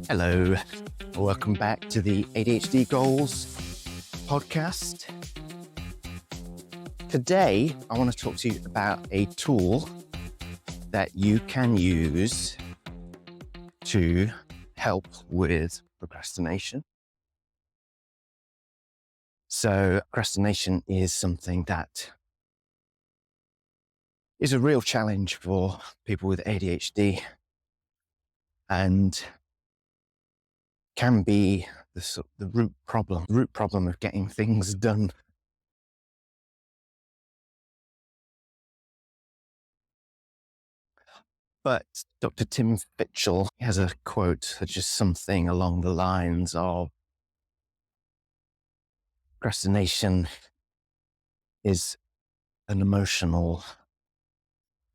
Hello, welcome back to the ADHD Goals podcast. Today, I want to talk to you about a tool that you can use to help with procrastination. So, procrastination is something that is a real challenge for people with ADHD and can be the root problem of getting things done. But Dr. Tim Fitchell has a quote, just something along the lines of procrastination is an emotional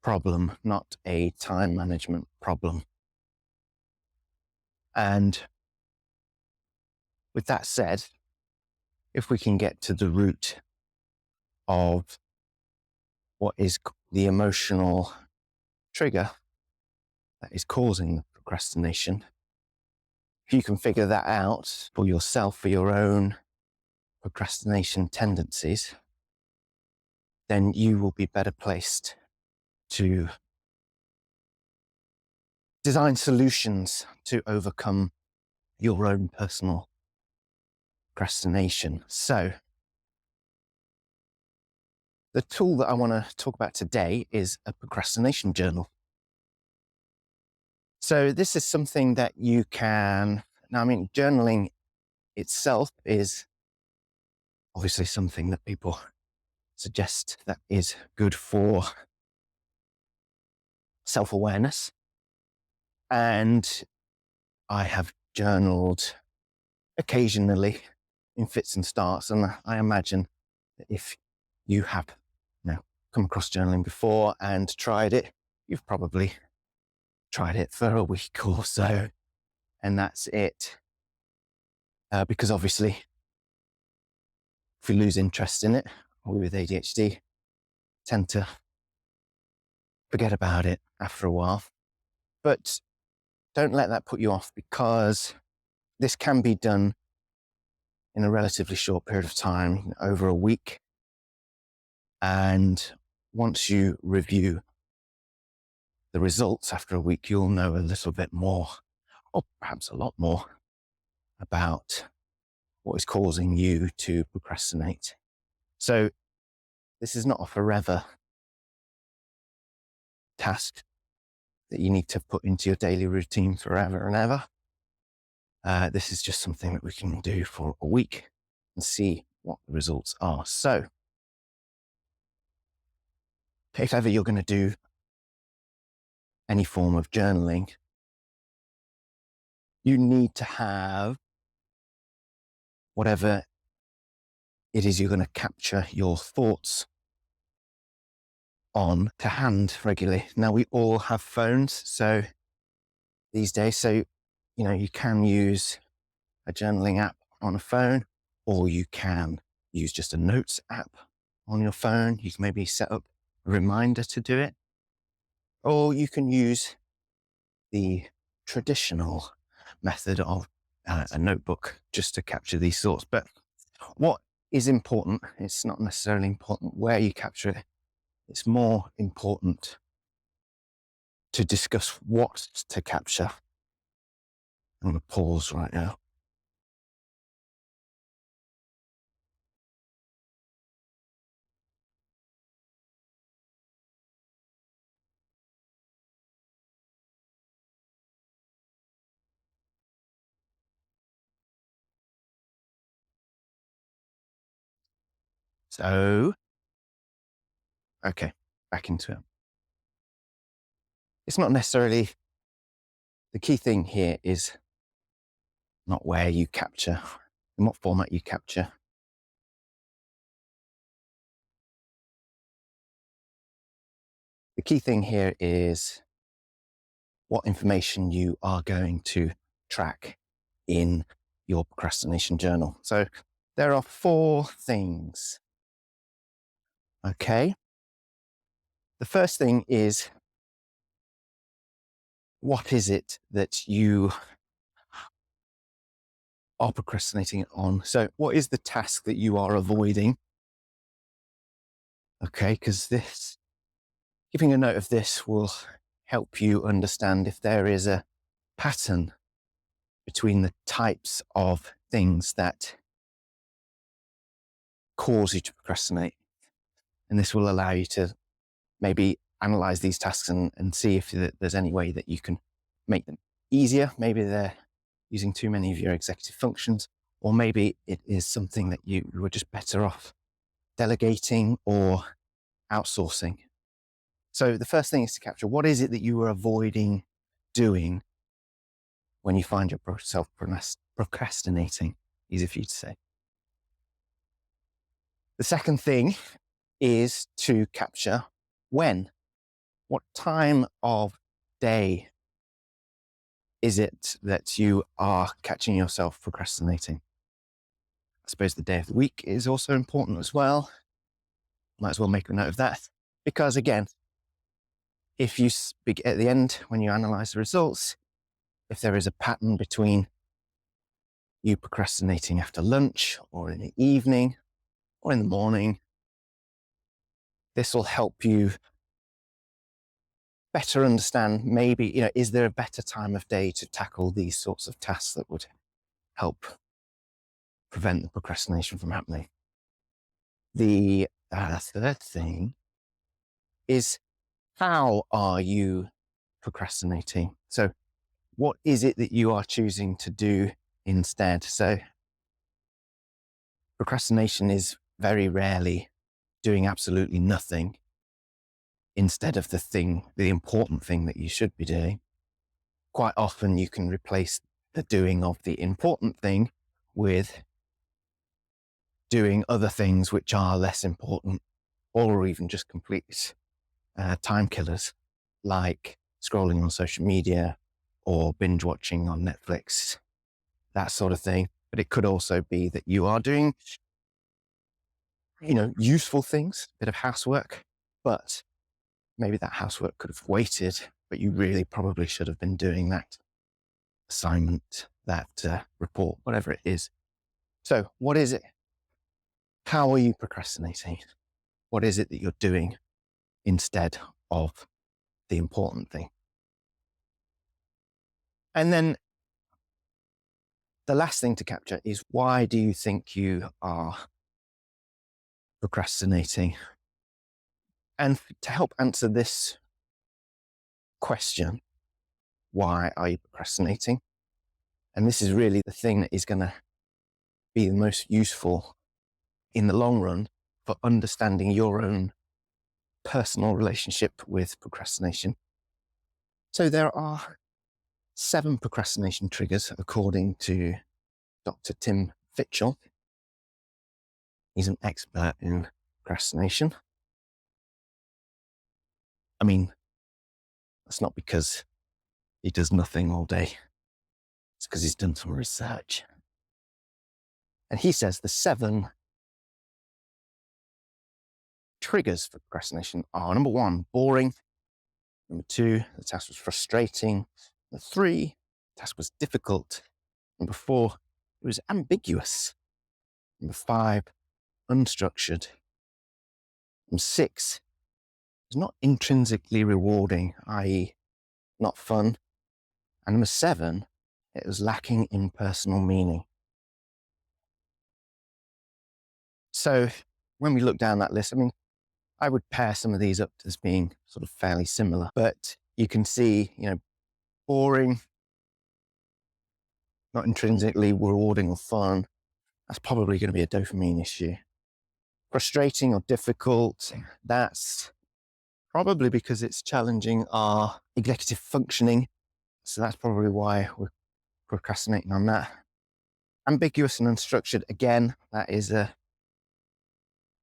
problem, not a time management problem. And with that said, if we can get to the root of what is the emotional trigger that is causing the procrastination, if you can figure that out for yourself, for your own procrastination tendencies, then you will be better placed to design solutions to overcome your own personal procrastination. So, the tool that I want to talk about today is a procrastination journal. So, this is something that you can, journaling itself is obviously something that people suggest that is good for self-awareness. And I have journaled occasionally in fits and starts. And I imagine that if you have come across journaling before and tried it, you've probably tried it for a week or so, and that's it. Because obviously, if you lose interest in it, we with ADHD tend to forget about it after a while. But don't let that put you off, because this can be done in a relatively short period of time, over a week. And once you review the results after a week, you'll know a little bit more, or perhaps a lot more, about what is causing you to procrastinate. So this is not a forever task that you need to put into your daily routine forever and ever. This is just something that we can do for a week and see what the results are. So if ever you're going to do any form of journaling, you need to have whatever it is you're going to capture your thoughts on to hand regularly. Now, we all have phones these days, so you can use a journaling app on a phone, or you can use just a notes app on your phone. You can maybe set up a reminder to do it, or you can use the traditional method of a notebook just to capture these thoughts. But what is important, it's not necessarily important where you capture it. It's more important to discuss what to capture. I'm going to pause right now. So, okay, back into it. It's not necessarily, the key thing here is not where you capture, in what format you capture. The key thing here is what information you are going to track in your procrastination journal. So there are 4 things. Okay. The first thing is, what is it that you are procrastinating on. So what is the task that you are avoiding? Okay, because giving a note of this will help you understand if there is a pattern between the types of things that cause you to procrastinate. And this will allow you to maybe analyze these tasks and see if there's any way that you can make them easier. Maybe they're using too many of your executive functions, or maybe it is something that you were just better off delegating or outsourcing. So the first thing is to capture, what is it that you are avoiding doing when you find yourself procrastinating? Easy for you to say. The second thing is to capture when. What time of day is it that you are catching yourself procrastinating? I suppose the day of the week is also important as well. Might as well make a note of that. Because again, if you speak at the end, when you analyze the results, if there is a pattern between you procrastinating after lunch or in the evening or in the morning, this will help you better understand maybe, is there a better time of day to tackle these sorts of tasks that would help prevent the procrastination from happening. The third thing is, how are you procrastinating? So what is it that you are choosing to do instead? So procrastination is very rarely doing absolutely nothing instead of the important thing that you should be doing. Quite often you can replace the doing of the important thing with doing other things which are less important, or even just complete time killers, like scrolling on social media or binge watching on Netflix, that sort of thing. But it could also be that you are doing, useful things, a bit of housework, but maybe that housework could have waited, but you really probably should have been doing that assignment, that report, whatever it is. So what is it? How are you procrastinating? What is it that you're doing instead of the important thing? And then the last thing to capture is, why do you think you are procrastinating? And to help answer this question, why are you procrastinating? And this is really the thing that is going to be the most useful in the long run for understanding your own personal relationship with procrastination. So there are 7 procrastination triggers, according to Dr. Tim Fitchell. He's an expert in procrastination. I mean, that's not because he does nothing all day. It's because he's done some research. And he says the 7 triggers for procrastination are: number 1, boring; number 2, the task was frustrating; number 3, the task was difficult; number 4, it was ambiguous; number 5, unstructured; number 6, it's not intrinsically rewarding, i.e. not fun; and number 7, it was lacking in personal meaning. So when we look down that list, I would pair some of these up as being sort of fairly similar, but you can see, boring, not intrinsically rewarding or fun, that's probably going to be a dopamine issue. Frustrating or difficult, that's probably because it's challenging our executive functioning. So that's probably why we're procrastinating on that. Ambiguous and unstructured, again, that is a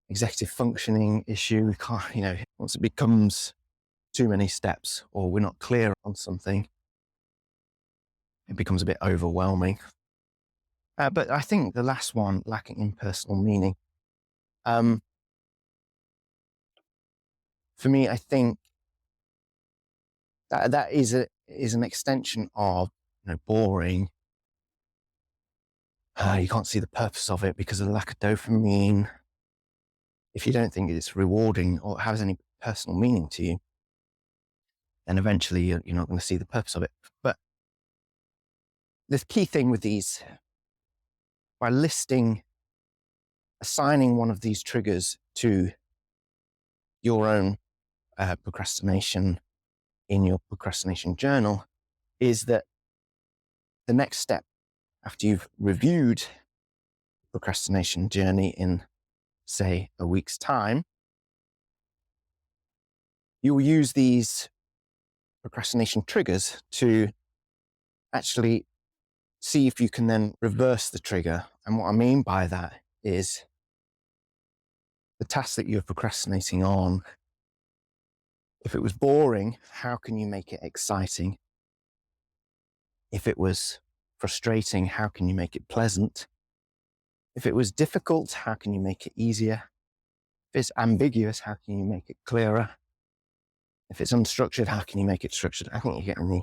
executive functioning issue. We can't, once it becomes too many steps or we're not clear on something, it becomes a bit overwhelming. But I think the last one, lacking in personal meaning, for me, I think that is an extension of, boring, You can't see the purpose of it because of the lack of dopamine. If you don't think it's rewarding or has any personal meaning to you, then eventually you're not going to see the purpose of it. But the key thing with these, by assigning one of these triggers to your own procrastination in your procrastination journal, is that the next step after you've reviewed the procrastination journey in, say, a week's time, you'll use these procrastination triggers to actually see if you can then reverse the trigger. And what I mean by that is the task that you're procrastinating on. If it was boring, how can you make it exciting? If it was frustrating, how can you make it pleasant? If it was difficult, how can you make it easier? If it's ambiguous, how can you make it clearer? If it's unstructured, how can you make it structured? I think you're getting the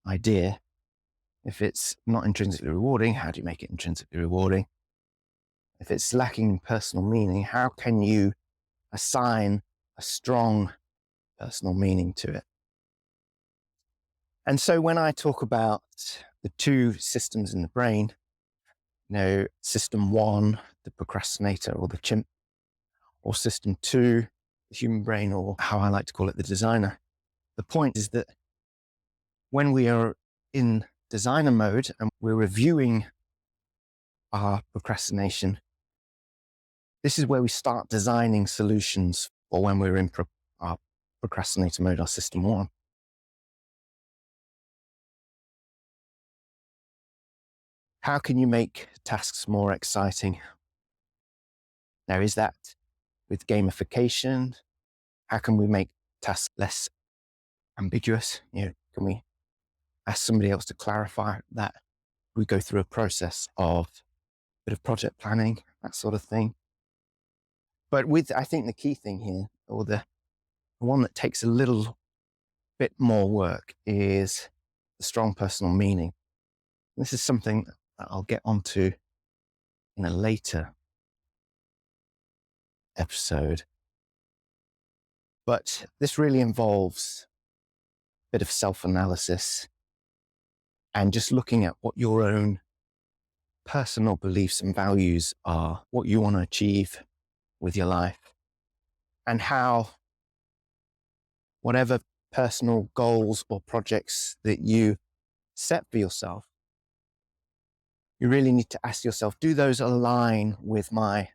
idea. If it's not intrinsically rewarding, how do you make it intrinsically rewarding? If it's lacking in personal meaning, how can you assign a strong personal meaning to it? And so when I talk about the two systems in the brain, system one, the procrastinator or the chimp, or system two, the human brain, or how I like to call it, the designer. The point is that when we are in designer mode and we're reviewing our procrastination, this is where we start designing solutions for when we're in our procrastinator mode, our system one. How can you make tasks more exciting? Now, is that with gamification? How can we make tasks less ambiguous? Can we ask somebody else to clarify that? We go through a process of a bit of project planning, that sort of thing. But I think the key thing here, or the one that takes a little bit more work, is the strong personal meaning. This is something that I'll get onto in a later episode. But this really involves a bit of self-analysis and just looking at what your own personal beliefs and values are, what you want to achieve with your life, and how whatever personal goals or projects that you set for yourself, you really need to ask yourself, do those align with my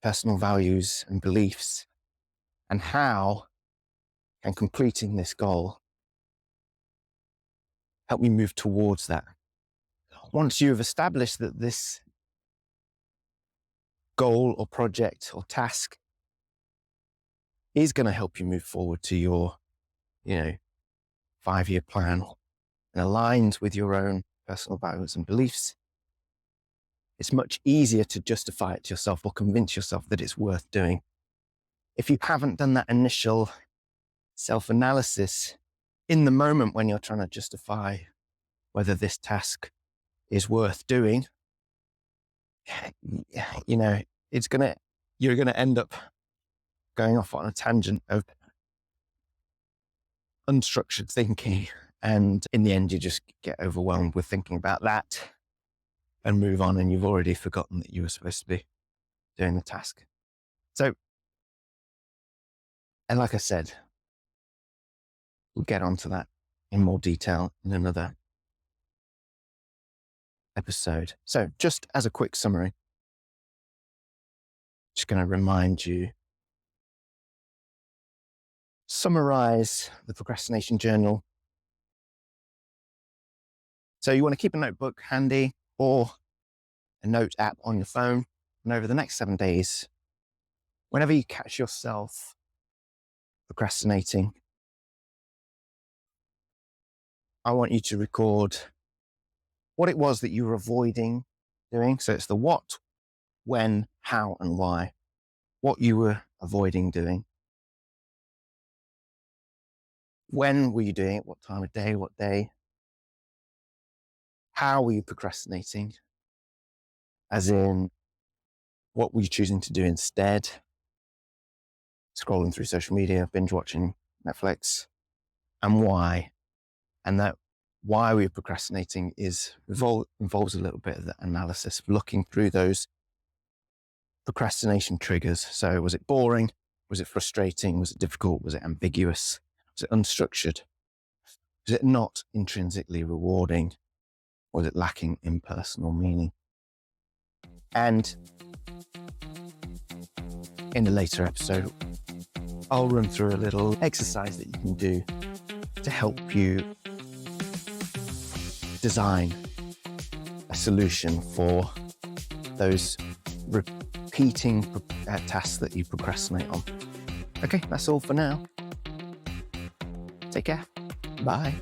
personal values and beliefs? And how can completing this goal help me move towards that? Once you've established that this goal or project or task is going to help you move forward to your, 5-year plan and aligns with your own personal values and beliefs, it's much easier to justify it to yourself or convince yourself that it's worth doing. If you haven't done that initial self-analysis in the moment when you're trying to justify whether this task is worth doing, you're going to end up going off on a tangent of unstructured thinking. And in the end, you just get overwhelmed with thinking about that and move on. And you've already forgotten that you were supposed to be doing the task. So, and like I said, we'll get onto that in more detail in another episode. So just as a quick summary, just going to remind you, summarize the procrastination journal. So you want to keep a notebook handy or a note app on your phone. And over the next 7 days, whenever you catch yourself procrastinating, I want you to record what it was that you were avoiding doing. So it's the what, when, how, and why. What you were avoiding doing. When were you doing it? What time of day? What day? How were you procrastinating? as in what were you choosing to do instead? Scrolling through social media, binge watching Netflix, and why? And that why we're procrastinating involves a little bit of the analysis of looking through those procrastination triggers. So was it boring? Was it frustrating? Was it difficult? Was it ambiguous? Was it unstructured? Was it not intrinsically rewarding? Or was it lacking in personal meaning? And in a later episode, I'll run through a little exercise that you can do to help you design a solution for those repeating tasks that you procrastinate on. Okay, that's all for now. Take care. Bye.